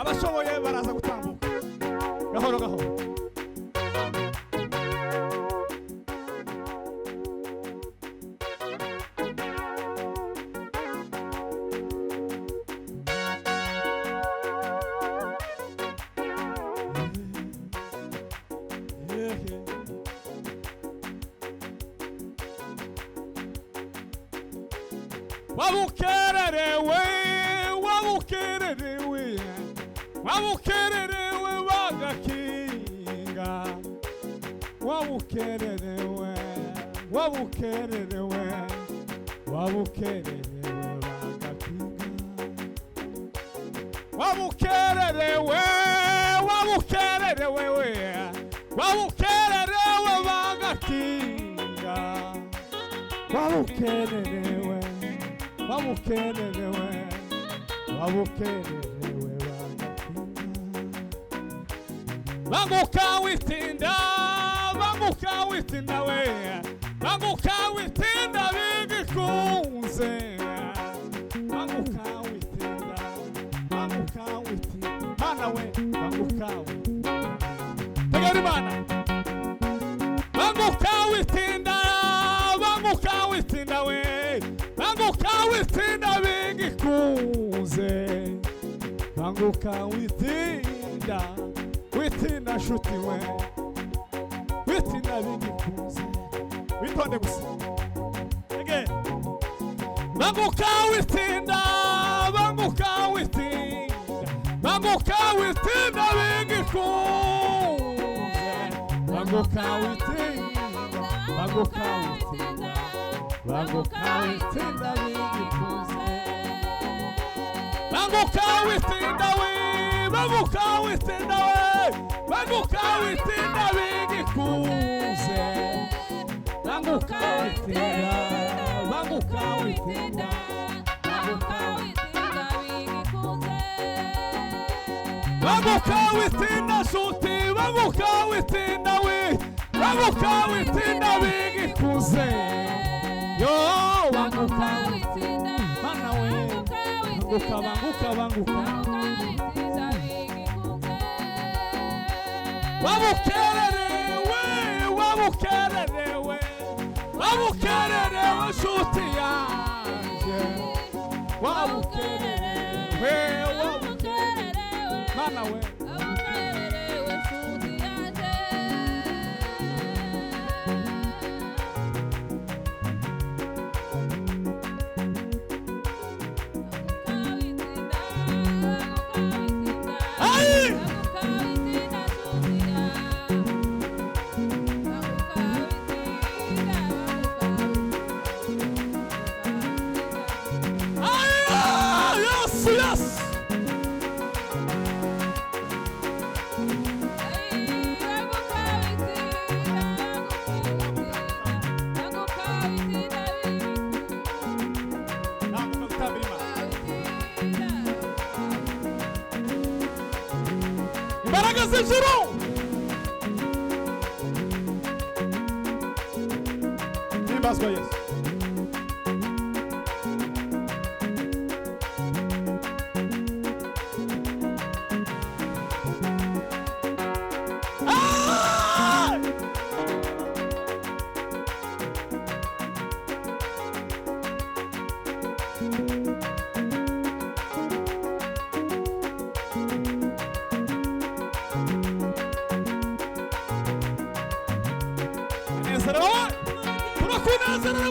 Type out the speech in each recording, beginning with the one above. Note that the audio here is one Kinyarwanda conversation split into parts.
abashoboye baraza gutambuka gahoro gahoro. Wabukererewe, wabukererewe, wabukererewe bagakinga, wabukererewe, wabukererewe, wabukererewe bagakinga, wabukererewe, wabukererewe, wabukererewe bagakinga, wabukererewe. Wabukererewe, wabukererewe banguka witinda, banguka witinda we, banguka witinda bigikunze, banguka witinda, banguka witinda, mana we, banguka witinda, tegeri mana, banguka witinda, banguka witinda we. Banguka witinda bigikuze, banguka witinda, witinda shuti we, witinda bigikuze, witonde gusa, again. Banguka witinda, banguka witinda, banguka witinda bigikuze, banguka witinda, banguka witinda. Banguka witinda bigikuze, banguka witinda we, banguka witinda we, banguka witinda bigikuze, banguka witinda, banguka witinda, banguka witinda bigikuze, banguka witinda shuti, banguka witinda we, banguka witinda bigikuze. Yo, banguka witinda, mana we, banguka, banguka, banguka, wabukererewe, wabukererewe, wabukererewe shuti yanje, wabukererewe, wabukererewe, mana we, wabukererewe shuti yanje. Zero.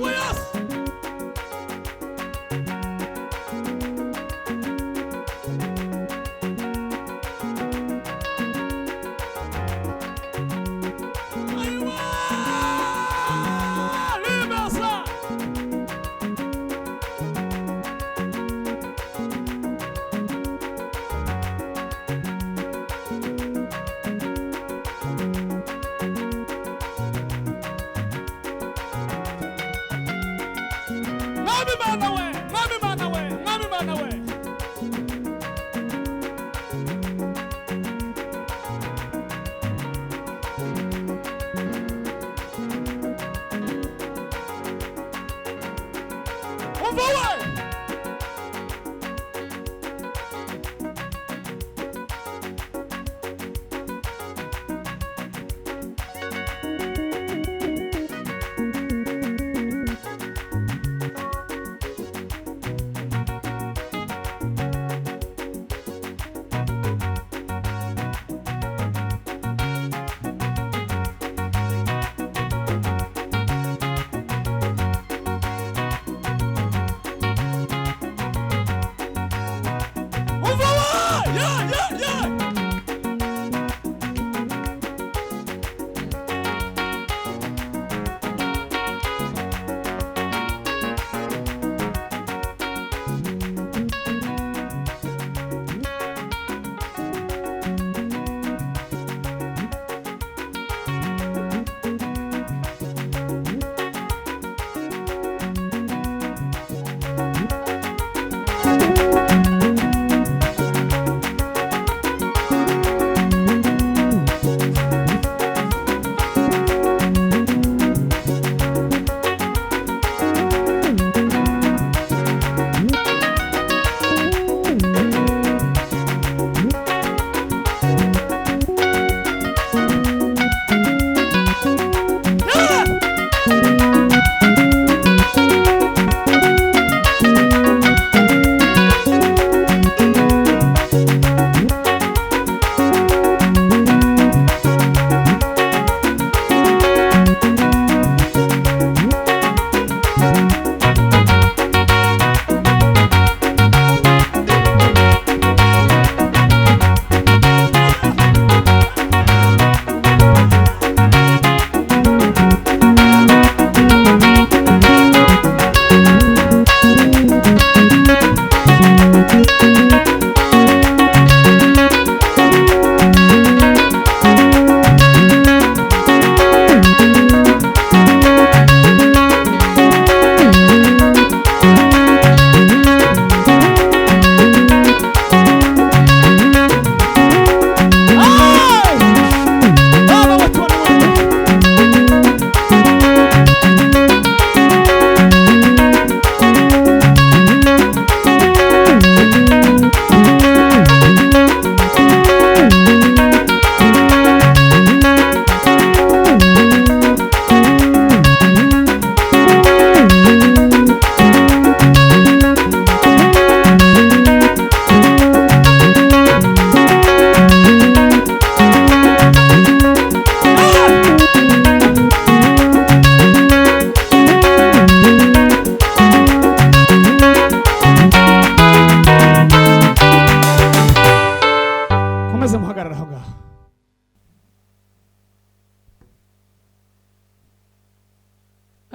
Yes.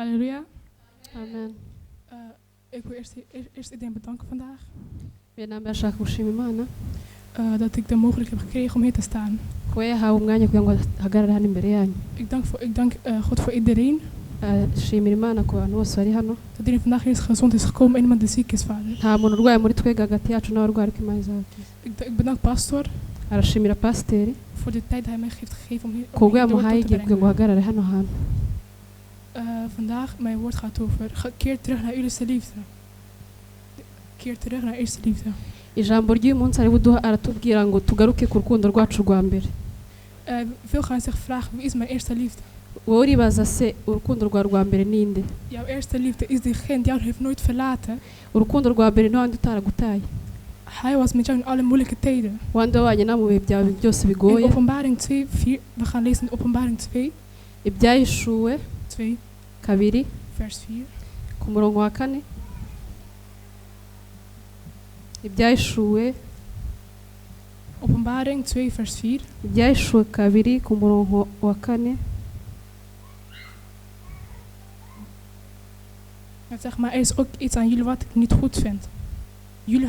Halleluja. Amen. Ik wil eerst iedereen bedanken vandaag. Bena ndashaka gushima Imana Dat ik de mogelijkheid heb gekregen om hier te staan. ko yahawe umwanya kugira ngo hagarare hano imbere yanyu. Ik dank God voor iedereen. Shimira Imana ku bantu bose bari hano. Dat iedereen vandaag hier gezond is gekomen en iemand die ziek is, Vader. Nta muntu urwaye muri twega hagati yacu n'abarwayi ariko Imana izabakiza. Ik bedank pastor. Arashimira pasiteri Voor de tijd die hij mij heeft gegeven om hier kubwo yamuhaye igihe kugira ngo hagarare hano hantu. Vandaag, mijn woord gaat over keer terug naar eerste liefde. Keer terug naar eerste liefde. Ijambo ry'uyu munsi ari buduha aratubwira ngo tugaruke ku rukundo rwacu rwa mbere. Veel gaan zich vragen, wie is mijn eerste liefde? Wowe uribaza se urukundo rwa mbere ninde? Jouw eerste liefde is diegene die jou heeft nooit verlaten. Urukundo rwa mbere ni wandi utaragutaye. Hij was met jou in alle moeilijke tijden. Wandi wabanye na mu bihe byawe byose bigoye. In Openbaring 2:4, we gaan lezen in Openbaring 2. Ibyahishuwe 2 kabiri vers 4. ku murongo wa 4. Ibyahishuwe Openbaring 2 vers 4. Ibyahishuwe kabiri ku murongo wa 4. Het zegt maar, er is ook iets aan jullie wat ik niet goed vind. Jullie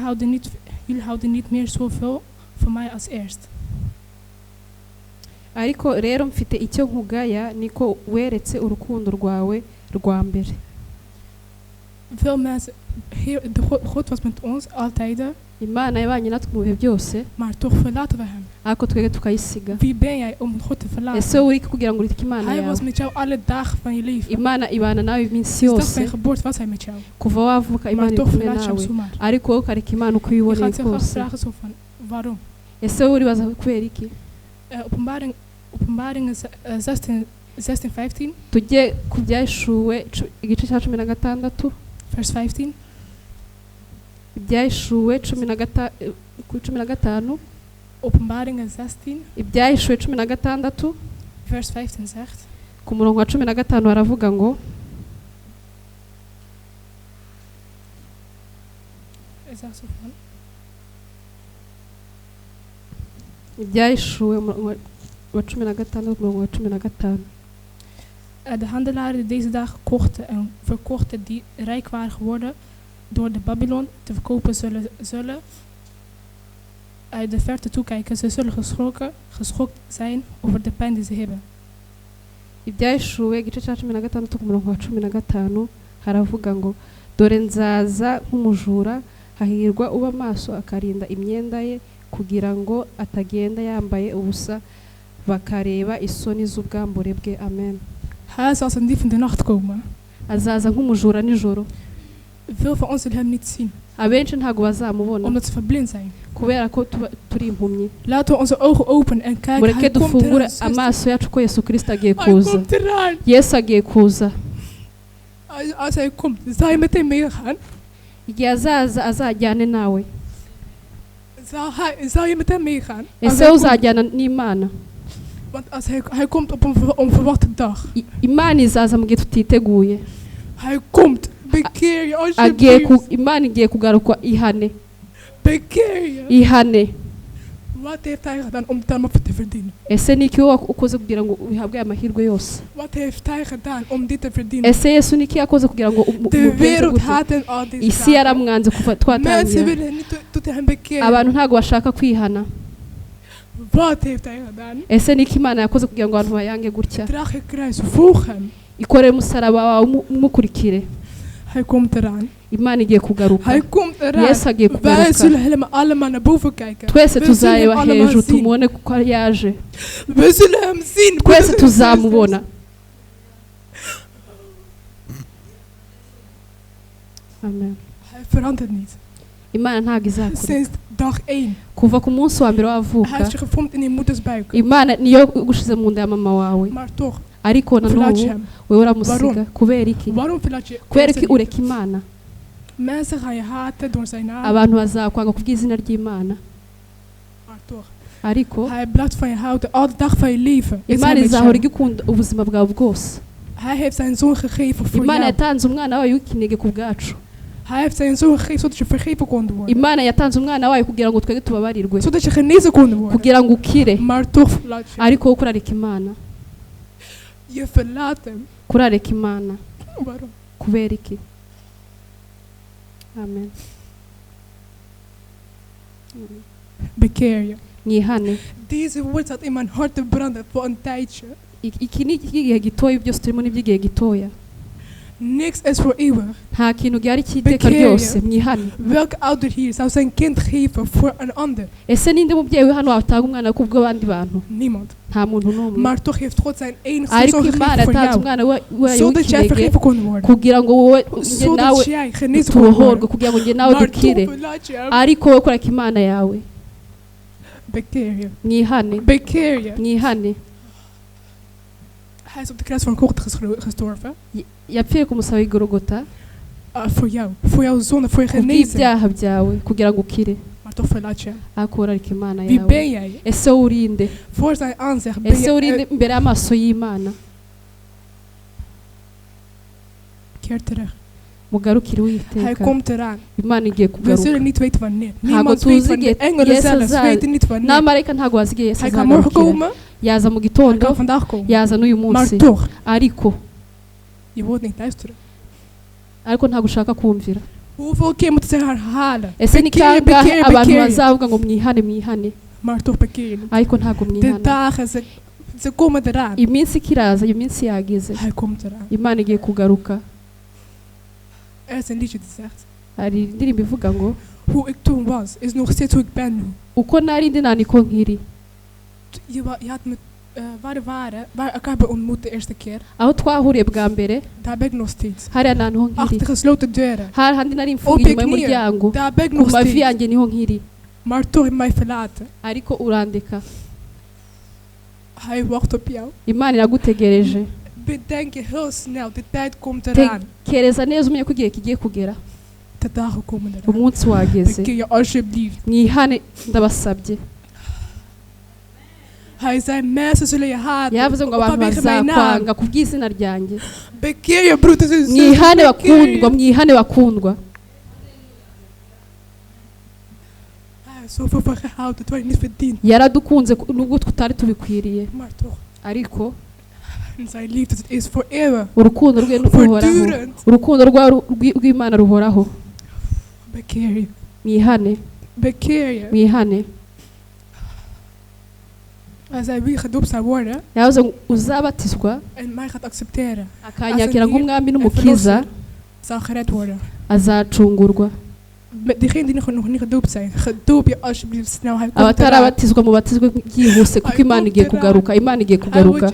houden niet meer zoveel van mij als eerst. Ariko rero mfite icyo nkugaya niko weretse urukundo rwawe rwa mbere. Veel mensen, God was met ons altijd. Imana yabanye natwe mu bihe byose. Maar toch verlaten we hem. Ariko twege tukayisiga. Wie ben jij om God te verlaten? Ese uri kugira ngo urike Imana yawe. Hij was met jou alle dagen van je leven. Imana ibana nawe iminsi yose. Sinds zijn geboorte was hij met jou. Kuva wavuka Imana iri kumwe nawe. Ariko wowe ukareka Imana uko uyiboneye kose. Je gaat zich vragen zo van, waarom? Ese uribaza kubera iki? Openbaring 16:15. Tujye ku Byahishuwe igice cya 16 vers 15. Ibyahishuwe 15. Openbaring 16. Ibyahishuwe 16 vers 15 zegt. Ku murongo wa 15 baravuga ngo zegt zo van. Ibyahishuwe wa 16 murongo wa 15. De handelaren die deze dagen kochten en verkochten, die rijk waren geworden door de Babylon te verkopen, zullen uit de verte toekijken. Ze zullen geschokt zijn over de pijn die ze hebben. Ibyahishuwe igice cya 16 ku murongo wa 15 haravuga ngo dore nzaza nk'umujura, hahirwa uba maso akarinda imyenda ye kugira ngo atagenda yambaye ubusa, bakareba isoni z'ubwambure bwe. Amen. Hij zal als een dief in de nacht komen. Azaza nk'umujura nijoro. Veel van ons zullen hem niet zien. Abenshi ntago bazamubona. Omdat ze verblind zijn. Kubera ko turi impumyi. Laten we onze ogen openen en kijken. Mureke dufungure amaso yacu ko Yesu Kristo agiye kuza. Yesu agiye kuza. Als hij komt, zal je meteen meegaan? Igihe azaza azajyane nawe. Zal je meteen meegaan? Ese uzajyana n'Imana. Want als hij komt op een onverwachte dag. Imana izaza mu gihe tutiteguye. Hij komt. Bekeer je alsjeblieft. Imana igiye kugaruka ihane. Bekeer je. Ihane. Wat heeft hij gedaan om dit allemaal te verdienen? Ese niki wowe ukoze kugira ngo uhabwe amahirwe yose? Wat heeft hij gedaan om dit te verdienen? Ese Yesu niki yakoze kugira ngo de wereld haten al deze isi yaramwanze kuva twatangira. Mensen willen niet tot hem bekeren. Abantu ntago bashaka kwihana. Wat heeft hij gedaan? Ese niki Imana yakoze kugira ngo abantu bayange gutya? Draag je kruis, volg hem. Ikore umusaraba wawe umukurikire. Hij komt eraan. Imana igiye kugaruka. Hij komt eraan. Yesu agiye kugaruka. Wij zullen helemaal allemaal naar boven kijken. Twese tuzareba hejuru tumubone kuko yaje. We zullen hem zien. Twese tuzamubona. Amen. Hij verandert niet. Imana ntago izakora. Sinds dag 1. Kuva ku munsi wa mbere wavuka. Hij heeft je gevormd in je moeders buik. Imana niyo gushize mu nda ya mama wawe. Maar toch. Ariko na n'ubu wewe uramusiga kubera iki? Kubera iki ureka Imana? Mensen gaan je haten door zijn naam. Abantu bazakwanga kubw'izina ry'Imana. Maar toch. Ariko hij blijft van je houden al de dag van je leven. Imana izahora igukunda ubuzima bwawe bwose. Hij heeft zijn zoon gegeven voor Imana jou. yatanze umwana wayo w'ikinege ku bwacu. Hij heeft zijn zoon gegeven zodat je vergeven kon worden. Imana yatanze umwana wayo kugira ngo twege tubabarirwe. Zodat je genezen kon worden. Kugira ngo ukire. Maar toch verlaat je. Ariko kurareka Imana. Je verlaat hem. Kurareka Imana. kubera iki? Amen. Bekeer je. Mwihane. Deze woord zat in mijn hart te branden voor een tijdje. Iki ni igihe gitoya, byose turimo n'iby'igihe gitoya. Niks is voor eeuwig. Nta kintu gihari cy'iteka ryose. Mwihane. Welke ouder hier zou zijn kind geven voor een ander? Ese ninde mubyeyi hano atanga umwana kubw'abandi bantu? Niemand. Nta muntu n'umwe. Maar toch heeft God zijn enige zoon gegeven voor jou. Zodat jij vergeven kon worden. Kugira ngo wowe Zodat jij genezen kon worden. Kugira ngo nge nawe dukire. Ariko wowe kureka Imana yawe. Bekeer je. Mwihane. Bekeer je. Mwihane. Hij is op de kruis van Golgotha gestorven. Yapfiriye ku musaraba w'i Golgotha. Voor jou. Voor jouw zonde. Voor je genezing. Kubw'ibyaha byawe kugira ngo ukire. Maar toch verlaat je. Ariko urareka Imana yawe. Wie ben jij? Ese urinde. Voor zijn aanzicht ben Ese urinde imbere y'amaso y'Imana. Keer terug. Mugarukire Uwiteka. Hij komt eraan. Imana igiye We kugaruka. zullen niet weten wanneer. Niemand weet wanneer. Engelen zelfs weten niet wanneer. N'amarayika ntabwo bazigiye Yesu Hij kan morgen komen. Yaza mu Hij gitondo. kan vandaag komen. Yaza n'uyu munsi. Maar toch. Ariko. Je wilt niet luisteren. Ariko ntabwo ushaka kumvira. Hoeveel keer moeten ze herhalen? Ese ni kangahe abantu bazavuga ngo mwihane mwihane. Maar toch bekeer je. Ariko ntabwo De mwihana. dagen, ze komen eraan. Iminsi kiraza, iyo minsi yageze. Hij komt eraan. Imana igiye kugaruka. Er is een liedje die zegt. Hari indirimbo ivuga ngo Hoe ik toen was, is nog steeds hoe ik ben nu. uko nari ndi niko nkiri. Je had me waar we elkaar hebben ontmoet de eerste keer. Aho twahuriye bwa mbere. Daar ben ik nog steeds. Hariya nanho nkiri. Achter gesloten deuren. Handi nari mfungiye inyuma y'umuryango. Daar ben ik nog steeds. Mavi steeds. yanjye niho nkiri. Maar toch mij verlaten. Ariko urandeka. Hij wacht op jou. Imana iragutegereje. Bedenk je heel snel, de tijd komt eraan. Tekereza neza umenye ko igihe kigiye kugera. De dagen komen eraan. Umunsi wageze. Bekeer je alsjeblieft. Mwihane ndabasabye. Hij zei, mensen zullen je haten. Yavuze ngo abantu bazakwanga kubw'izina ryanjye. Bekeer je broeders en zusters. Mwihane bakundwa, mwihane bakundwa. Zoveel van gehouden, terwijl je niet verdient. Yaradukunze nubwo tutari tubikwiriye. Maar toch. Ariko zijn liefde is voor eeuwen. Urukundo rwe ruhoraho. Urukundo rw'Imana ruhoraho. Bekeer je. Mwihane. Bekeer je. Mwihane. Hij zei wie gedoopt zou worden. Yavuze uzabatizwa. En mij gaat accepteren. Akanyakira nk'umwami n'umukiza. Zal gered worden. Azacungurwa. Diegenen die nog niet gedoopt zijn, gedoop je alsjeblieft snel. Hij komt abatarabatizwa mu batizwe byihuse kuko Imana igiye kugaruka. Imana igiye kugaruka.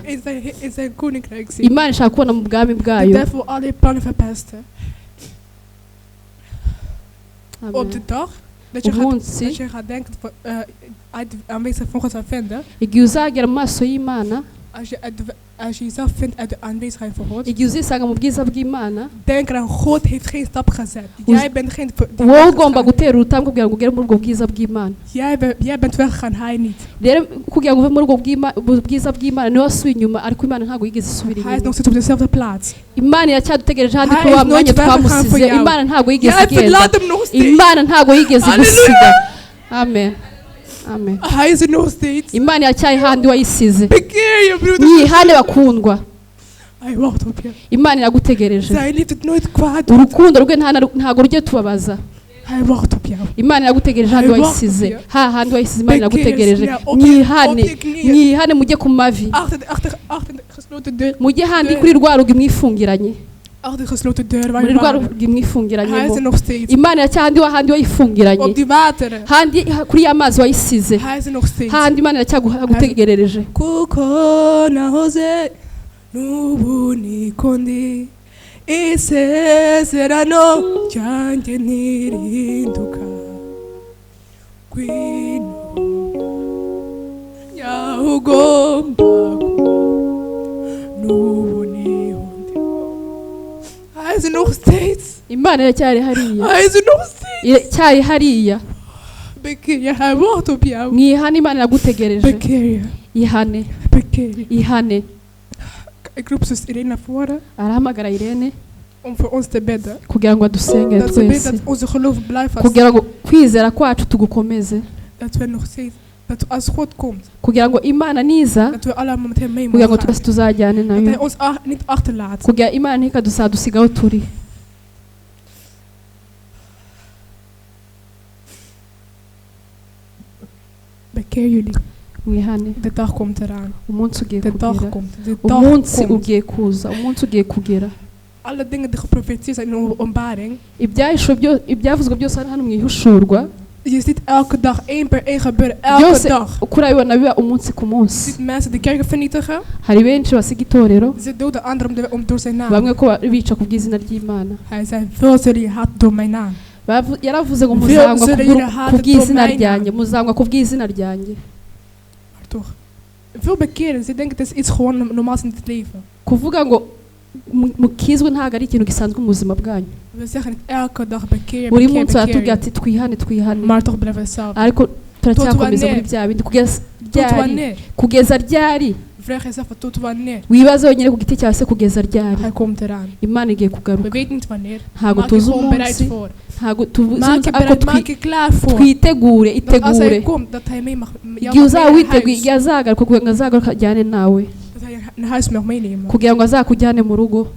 In zijn koninkrijk zien. Imana ishaka kubona mu bwami bwayo. De devil alle plannen verpesten. Op de dag dat je gaat denken aanwezig van God zou vinden. Igihe uzagera mu maso y'Imana. Als je jezelf vindt uit de aanwezigheid van God. Igihe uzisanga mu bwiza bw'Imana. Denk eraan, God heeft geen stap gezet. Jij bent geen. Wowe ugomba gutera urutambwe kugira ngo ugere muri ubwo bwiza bw'Imana. Jij bent weggegaan, hij niet. Rero kugira ngo uve muri ubwo bwiza bw'Imana niwe wasubiye inyuma, ariko Imana ntabwo yigeze isubira inyuma. Hij is nog steeds op dezelfde plaats. Imana iracyadutegereje handi kuri wa mwanya twamusize. Imana ntabwo yigeze igenda. Imana ntabwo yigeze gusiga. Amen. Amen. Hij is er nog steeds. Imana yacyari handi wayisize. Bekeer je broeders. Mwihane bakundwa. Hij wacht op je. Imana iragutegereje. Zij liet het nooit kwaad. Urukundo rwe ntabwo rujye tubabaza. Hij wacht op jou. Imana iragutegereje handi wayisize. Handi wayisize Imana iragutegereje. Mwihane mujye ku mavi. Achter de gesloten deur. Mujye handi kuri rwa rugi mwifungiranye. Achter de gesloten deur waar je waren. Hij is er nog steeds. Imana yacyandi handi wayifungiranye. Op die wateren. Handi kuri y'amazi wayisize. Hij is er nog steeds. Handi Imana yacyagutegereje. Kuko nahoze nubu nikundi isezerano ryanjye ntirihinduka gwino yahugomba nubu nihundi. Hij is er nog steeds. Imana iracyari hariya. Hij is er nog steeds. Iracyari hariya. Bekeer je, hij wacht op jou. Mwihane Imana iragutegereje. Bekeer je. Ihane. Bekeer je. Ihane. Ik roep zus Irene naar voren. Arahamagara Irene. Om voor ons te bidden. Kugira ngo adusengere twese. Dat onze geloof blijft vast. Kugira ngo kwizera kwacu tugukomeze. Dat we nog steeds Dat als God komt, kugira ngo Imana niza dat we allemaal met hem mee kugira ngo mogen twese gaan. tuzajyane Dat hij nayo ons niet achterlaat. kugira Imana ntikadusiga aho turi. Bekeer jullie. Mwihane, De dag komt eraan. umunsi ugiye De dag kugera, komt. De dag umunsi komt. ugiye kuza, umunsi ugiye kugera. Alle dingen die geprofeteerd zijn in de openbaring. Ibyavuzwe byose hano mu ihishurwa Je ziet elke dag één per één gebeuren. Elke dag. kurabibona biba umunsi ku Je munsi. ziet mensen de kerken vernietigen. Hari benshi basiga itorero, Ze doden anderen om door zijn naam. bamwe ko bica ku bw'izina ry'Imana. Hij zei, veel zullen je haat door mijn naam. Yaravuze ngo Veel muzangwa zullen jullie haten ku door bw'izina mijn ryanjye, naam. muzangwa ku bw'izina ryanjye. Maar toch. Veel bekeren, ze denken het is iets gewoon normaals in het leven. Kuvuga ngo mukizwe ntago ari ikintu gisanzwe mu buzima bwanyu. We zeggen het elke dag bekeer, Buri bekeer, munsi aratubwira bekeer. ati twihane, Maar toch blijven we zelf. ariko turacyakomeza wanneer? muri bya bindi kugeza Tot ryari, wanneer? kugeza ryari. Vraag jezelf tot wanneer. Wibaze wenyine ku giti cyawe se kugeza ryari. Hij komt eraan. Imana igiye We kugaruka. weten niet wanneer. Ntago Maak je tuzi gewoon bereid umunsi, voor. ntago tuzi Maak je bereid, maak je klaar voor. twitegure, Dat als hij itegure. komt, dat hij mee mag. Igihe uzaba witeguye, huis. igihe azagaruka kugira ngo azagaruke ajyane nawe, Dat hij je naar huis mag meenemen. kugira ngo azakujyane mu rugo.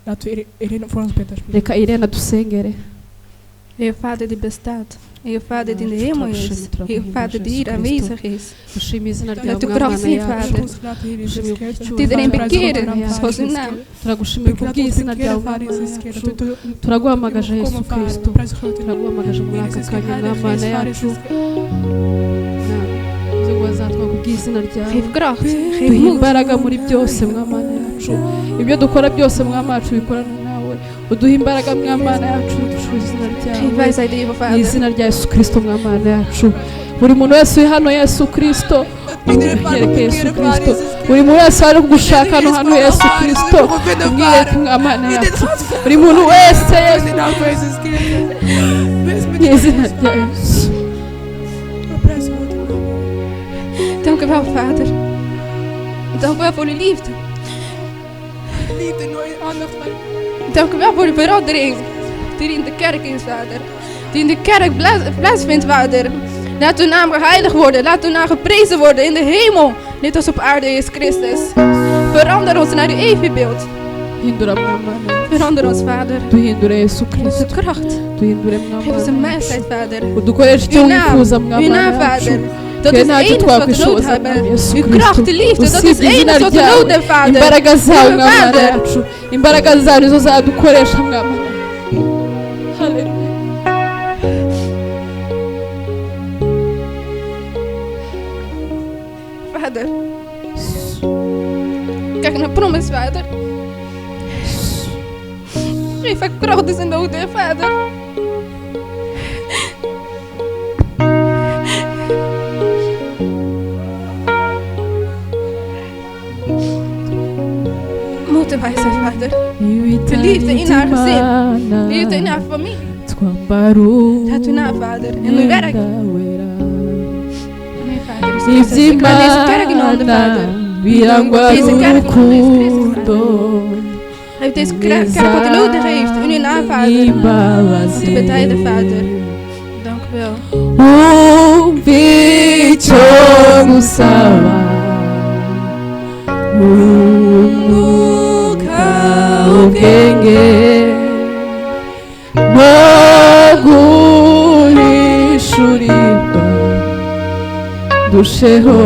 Laten we Irene voor ons bidden. Reka Irene dusengere. Heer Vader die bestaat. Heer Vader die in de hemel is. Heer Vader die hier aanwezig is. Dushima izina Dat ryawe de Mwana kracht ziet, yacu. Vader. Dat iedereen bekeren zoals uw naam. Turagushimira ku bw'izina ryawe Mwana yacu. Turaguhamagaje Yesu Kristo. Turaguhamagaje muri aka kanya Mwana yacu. Uze ngo azatwa ku bw'izina ryawe. Geef kracht. Geef Duhe moed. imbaraga muri byose Mwana yacu. Ibyo dukora byose Mwana yacu bikorana nawe. Uduhe imbaraga Mwana yacu dushoboza izina Geef ryawe. wijsheid, Heer Mu Vader. izina rya Yesu Kristo Mwana yacu. Buri muntu wese uri hano Yesu Kristo, yereke Yesu Kristo. Buri muntu wese ari kugushaka hano Yesu Kristo, mwireke Mwana yacu. Buri muntu wese Yesu, mu izina rya Yesu. Dank u wel, Vader. Dank u wel voor uw liefde. Liefde, nooit aandacht. Dank u wel voor de verandering die in de kerk is, Vader. Die in de kerk plaatsvindt, Vader. Laat uw naam geheiligd worden. Laat uw naam geprezen worden in de hemel. Net als op aarde is Christus. Verander ons naar uw evenbeeld. Hindura Mwana. Verander ons, Vader. Duhindure Yesu Geef ons de Kristo. kracht. Duhindure Geef ons de Mwana. mensheid, Vader. Udukoreshe icyo Uw naam. wifuza Uw Mwana naam, yacu. Vader. Dat Twe is ntacyo het enige wat we nood twakwishoboza hebben. Yesu Uw Kristo. kracht, de liefde, dat is het Usibye izina enige wat we ryawe, nood hebben, Vader. imbaraga zawe Uw Mwana Vader. yacu, imbaraga zawe nizo zadukoresha Mwana. Haleluya. Vader. Kijk naar promise, Vader. Geef haar kracht die ze nodig heeft, Vader. Moeten wij zijn, Vader. De liefde in haar gezin. De liefde in haar familie. Laat u na, Vader. In uw werk. Nee, Vader. Is Christus. Ik laat deze kerk in handen, Vader. Birangwa Deze kerk in handen is Christus, rukundo. Geef deze kerk wat u nodig heeft. In uw naam, Vader. Om te betijden, Vader. Dank u wel. Umvicho gusaba Umuka ubwenge Noguhishurirwa Dusheho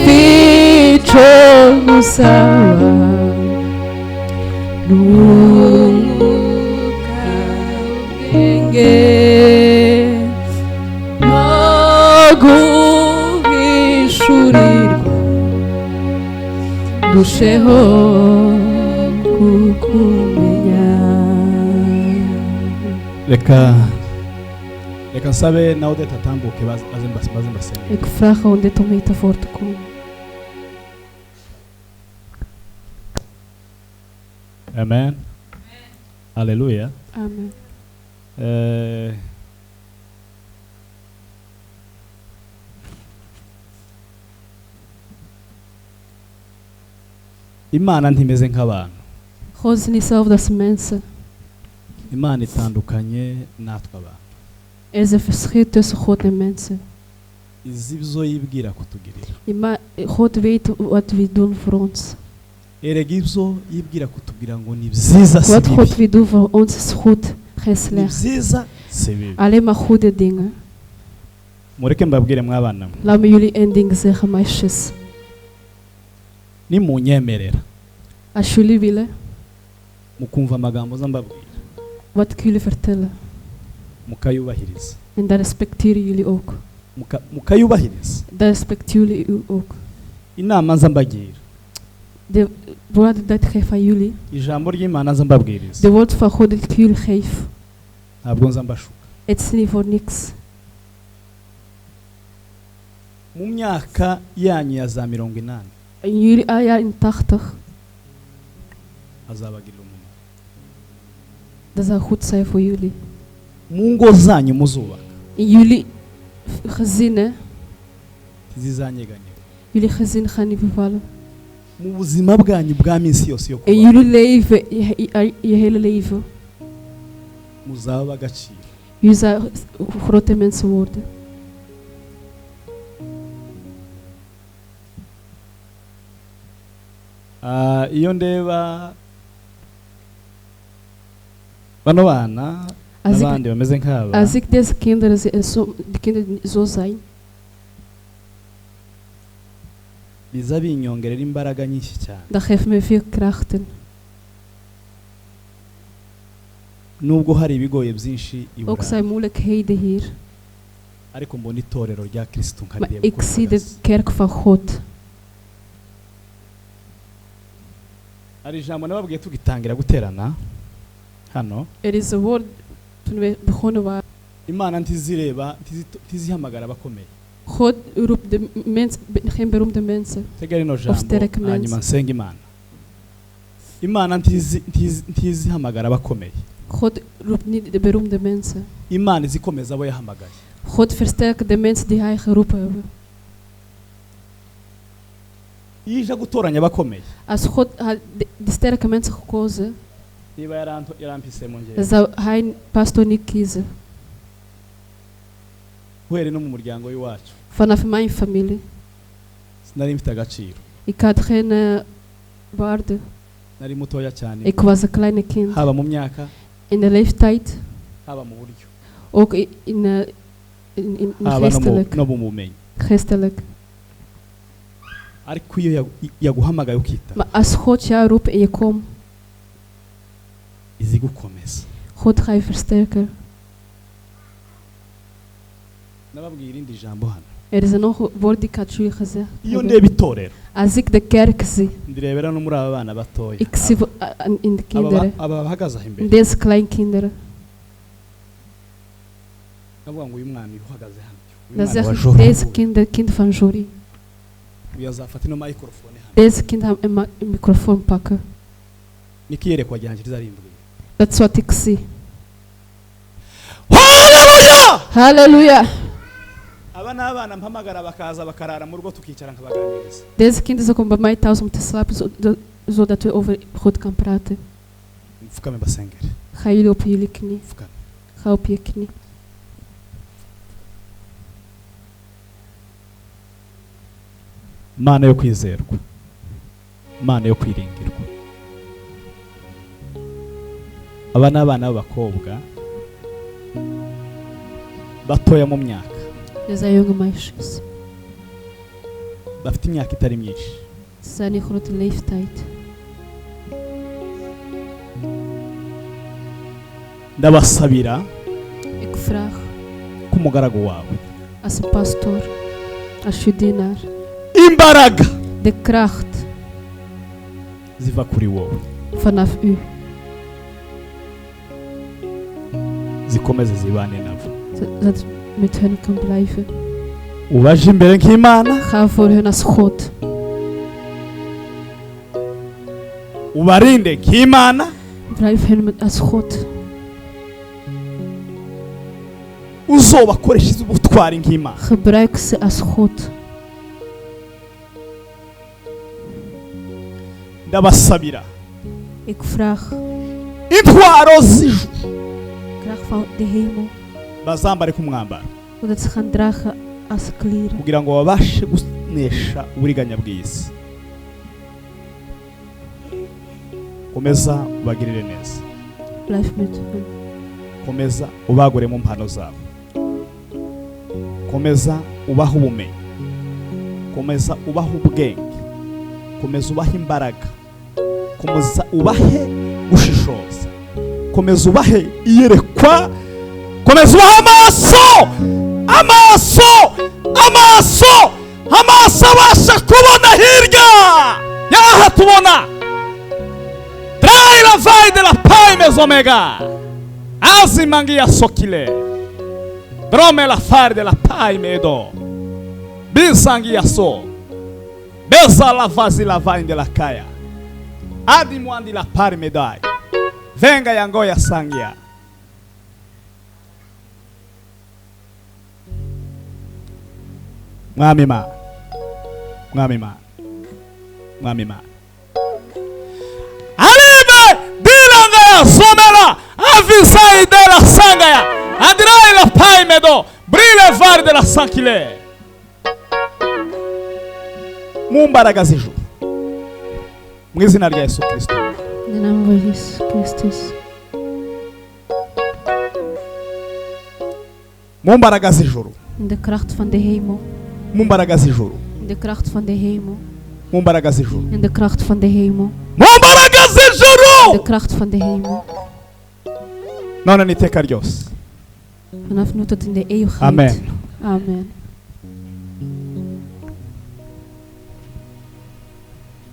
Umvicho gusaba Nunguka ubwenge Noguhishurirwa Dusheho kukumenya. Reka nsabe nawe utatambuke baze mbasenge. Ik vraag om dit om mee te voor te komen. Amen. Haleluya. Amen. Imana ntimeze nk'abantu. God is niet zelf als mensen. Imana itandukanye natwe abantu. Er is een verschil tussen God en mensen. Izi ibyo yibwira kutugirira. God weet wat we doen voor ons. Erega ibyo yibwira kutubwira ngo ni byiza si Wat God bibi. wil doen voor ons is goed, geen Ni slecht. byiza si bibi. Alleen maar goede dingen. Mureke mbabwire mwabana mwe. Laat me jullie één ding zeggen, meisjes. Nimunyemerera Als jullie willen, mukumva amagambo zambabwira wat ik jullie vertellen. mukayubahiriza. En dat respecteren jullie ook. Mukayubahiriza. Dat respecteren jullie ook. Inama nzambagira. De woorden dat ik geef aan jullie. Ijambo ry'Imana nzambabwiriza. De woord van God dat ik jullie geef. Ntabwo nzambashuka. Het is niet voor niks. Mu myaka yanyu ya za 80 En jullie al jaar in 80. azabagirira umumaro. Dat zou goed zijn voor jullie. Mu ngo zanyu muzubaka In jullie gezinnen. zizanyeganyega. Jullie gezin gaan niet vervallen. Mu buzima bwanyu bwa minsi yose yo In kuba jullie leven, je hele leven. muzaba agaciro. Jullie zullen grote mensen worden. Iyo ndeba bano bana n'abandi bameze nk'aba, Als ik deze kinderen zie, en de kinderen zo zijn, biza binyongerera imbaraga nyinshi cyane. dat geeft me veel krachten. Nubwo hari ibigoye byinshi Ook zijn moeilijkheden hier. ariko mbona itorero rya Kristo Maar nkareba ik zie de kerk van God. Hari ijambo nababwiye tugitangira guterana hano. Er is een woord toen we begonnen waren. Imana ntizireba ntizihamagara abakomeye. God roept de mensen, geen beroemde mensen. Tega rino Of jambo sterke hanyuma mensen. nsenga Imana. Imana ntizihamagara abakomeye. God roept niet de beroemde mensen. Imana izikomeza abo yahamagaye. God versterkt de mensen die hij geroepen hebben. Yija gutoranya abakomeye. Als God had de sterke mensen gekozen, Niba yarampisemo dan ngewe. zou hij een pastor niet kiezen. Uhere no mu muryango w'iwacu Vanaf mijn familie. sinari mfite agaciro. Ik had geen waarde. Nari mutoya cyane. Ik was een kleine kind. Haba mu myaka, In de leeftijd, haba mu buryo, ook in haba geestelijk. no mu bumenyi. Geestelijk. Ariko iyo yaguhamagaye ukita Maar als God jou roept en je komt, izigukomeza. God gaat je versterken. Nababwira irindi jambo hano. Er is nog een woord die ik had jullie gezegd. Iyo ndeba itorero Als ik de kerk zie, ndirebera no muri aba bana batoya. ik zie in de kinderen, Aba bahagaze aho in imbere. deze kleinkinderen. Navuga ngo uyu mwana uhagaze hano. Dan zeg ik, deze kind van Jory. Uyu azafata ino microphone hano. Deze kind gaat een microfoon pakken. Nikiyerekwa ryanjye rizarimbwiye. Dat is wat ik zie. Haleluya! Halleluja! Aba n'abana mpamagara bakaza bakarara mu rugo tukicara nkabaganiriza. Deze kinderen komen bij mij thuis om te slapen, zodat we over God kan praten. Mfukame basengere. Ga jullie op jullie knie. Mfukame. Ga op je knie. Mana yo kwizerwa. Mana yo kwiringirwa. Aba n'abana b'abakobwa batoya mu myaka. Dit zijn jonge meisjes. Bafite imyaka itari myinshi. Ze zijn in grote leeftijd. Ndabasabira Ik vraag k'umugaragu wawe als een pastoor, als je dienaar, imbaraga de kracht ziva kuri wowe vanaf u zikomeze zibane nabo. dat met hen kan blijven. Ubaje imbere nk'Imana, Ga voor hen als God. ubarinde nk'Imana, Blijf hen als God. uzobakoresha ubutwari nk'Imana. Gebruik ze als God. Ndabasabira Ik vraag intwaro z'ijuru Kracht van de hemel. bazambare kumwambara Omdat ze gaan dragen als kleren. kugira ngo babashe gunesha uburiganya bw'isi. Komeza ubagirire neza, Blijf met hen. komeza ubagure mu mpano zabo, komeza ubaha ubumenyi, komeza ubaha ubwenge, komeza ubaha imbaraga, komeza ubahe gushishoza, komeza ubahe iyerekwa, komeza ubahe amaso abasha kubona hirya yaha tubona. Trai la vai de la pai mes omega azimangia sokile drome la fare de la pai medo bisangia so beza la vazi la vai de la kaya adi mwandi la pari medai venga yangoya sangia. Mwami ma alive dilanga ya somela avisai de la sangaya adrai la pai medo brile var de la sankile mu mbaraga z'ijuru mu izina rya Yesu Kristo. In de naam van Jezus Christus. Mu mbaraga z'ijuru, In de kracht van de hemel. mu mbaraga z'ijuru, In de kracht van de hemel. mu mbaraga z'ijuru, In de kracht van de hemel. mu mbaraga In de z'ijuru kracht van de hemel. none n'iteka ryose. Vanaf nu tot in de eeuwigheid. Amen. Amen.